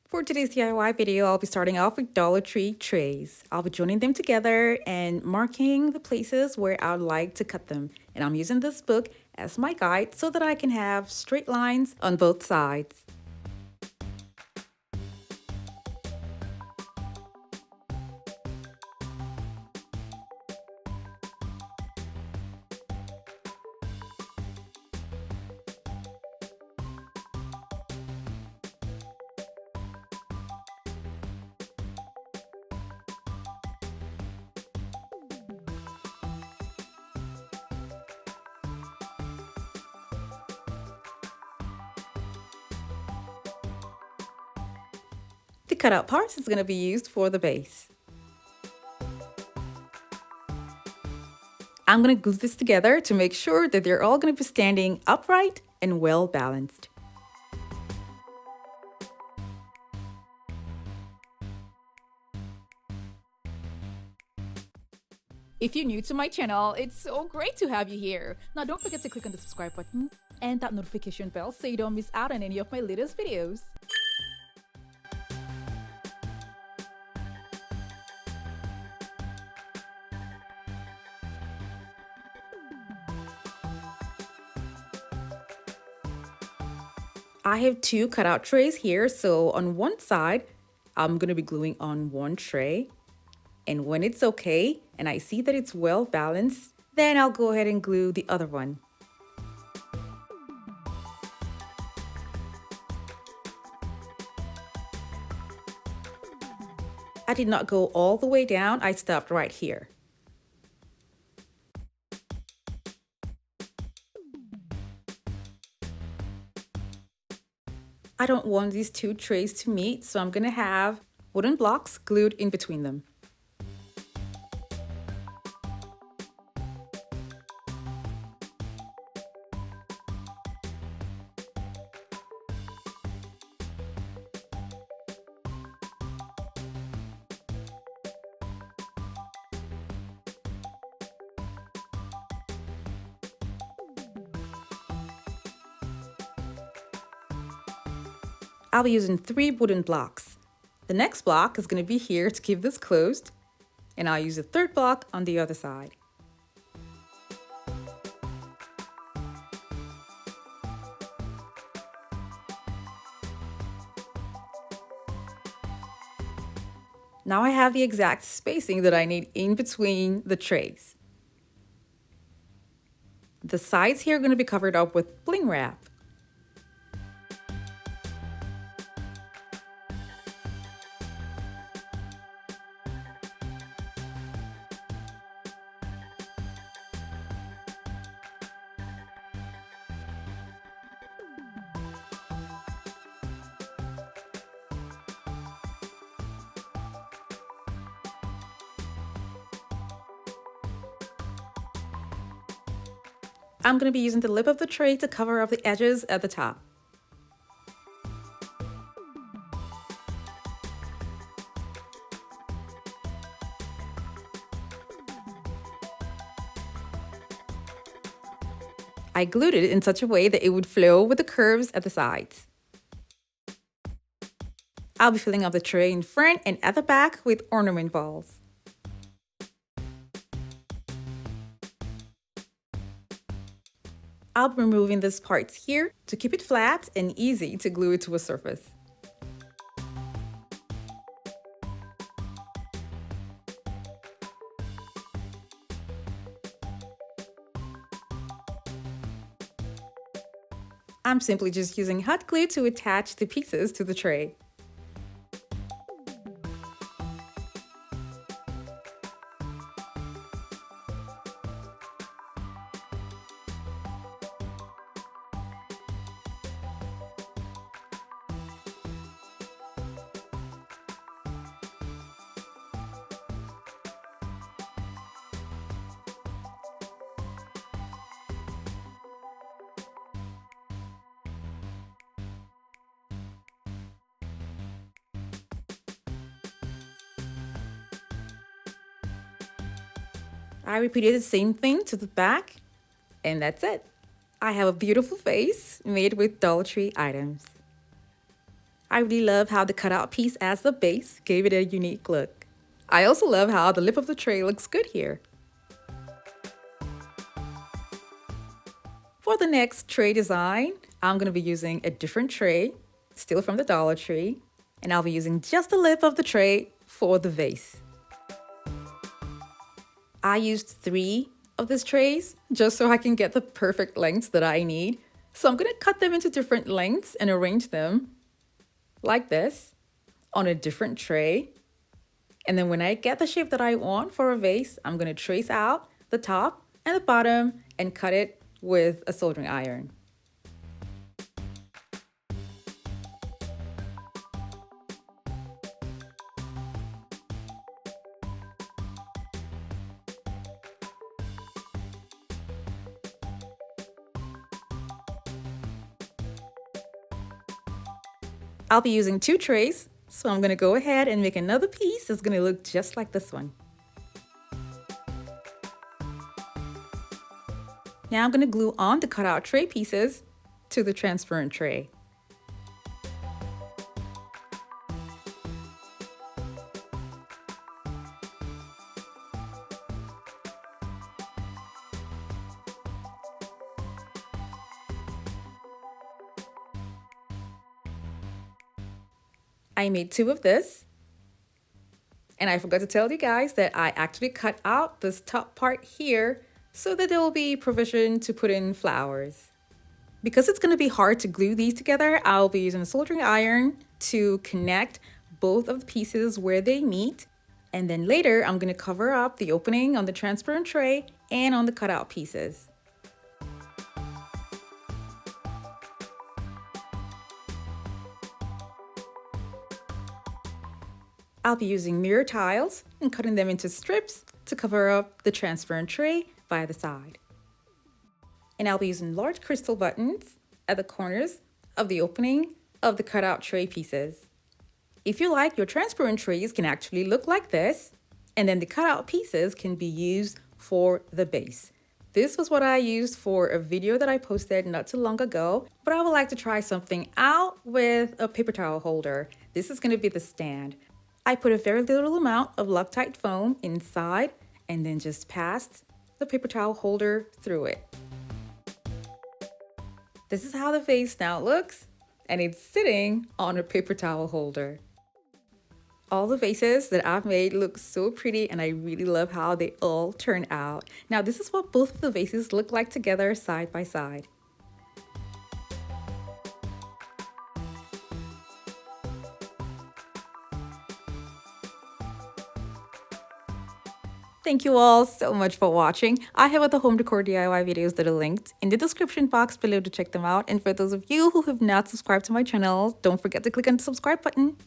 For today's DIY video, I'll be starting off with Dollar Tree trays. I'll be joining them together and marking the places where I'd like to cut them. And I'm using this book as my guide so that I can have straight lines on both sides. The cutout parts is going to be used for the base. I'm going to glue this together to make sure that they're all going to be standing upright and well balanced. If you're new to my channel, it's so great to have you here. Now don't forget to click on the subscribe button and that notification bell so you don't miss out on any of my latest videos. I have two cutout trays here, so on one side, I'm going to be gluing on one tray. And when it's okay, and I see that it's well balanced, then I'll go ahead and glue the other one. I did not go all the way down, I stopped right here. I don't want these two trays to meet, so I'm gonna have wooden blocks glued in between them. I'll be using 3 wooden blocks. The next block is going to be here to keep this closed, and I'll use a third block on the other side. Now I have the exact spacing that I need in between the trays. The sides here are going to be covered up with bling wrap. I'm going to be using the lip of the tray to cover up the edges at the top. I glued it in such a way that it would flow with the curves at the sides. I'll be filling up the tray in front and at the back with ornament balls. I'll be removing these parts here to keep it flat and easy to glue it to a surface. I'm simply just using hot glue to attach the pieces to the tray. I repeated the same thing to the back, and that's it. I have a beautiful face made with Dollar Tree items. I really love how the cutout piece as the base gave it a unique look. I also love how the lip of the tray looks good here. For the next tray design, I'm going to be using a different tray, still from the Dollar Tree, and I'll be using just the lip of the tray for the vase. I used 3 of these trays just so I can get the perfect lengths that I need. So I'm going to cut them into different lengths and arrange them like this on a different tray. And then when I get the shape that I want for a vase, I'm going to trace out the top and the bottom and cut it with a soldering iron. I'll be using 2 trays, so I'm going to go ahead and make another piece that's going to look just like this one. Now I'm going to glue on the cutout tray pieces to the transparent tray. I made 2 of this, and I forgot to tell you guys that I actually cut out this top part here so that there will be provision to put in flowers. Because it's going to be hard to glue these together, I'll be using a soldering iron to connect both of the pieces where they meet, and then later I'm going to cover up the opening on the transparent tray and on the cutout pieces. I'll be using mirror tiles and cutting them into strips to cover up the transparent tray by the side. And I'll be using large crystal buttons at the corners of the opening of the cutout tray pieces. If you like, your transparent trays can actually look like this, and then the cutout pieces can be used for the base. This was what I used for a video that I posted not too long ago, but I would like to try something out with a paper towel holder. This is going to be the stand. I put a very little amount of Loctite foam inside and then just passed the paper towel holder through it. This is how the vase now looks, and it's sitting on a paper towel holder. All the vases that I've made look so pretty, and I really love how they all turn out. Now, this is what both of the vases look like together side by side. Thank you all so much for watching. I have other home decor DIY videos that are linked in the description box below to check them out. And for those of you who have not subscribed to my channel, don't forget to click on the subscribe button.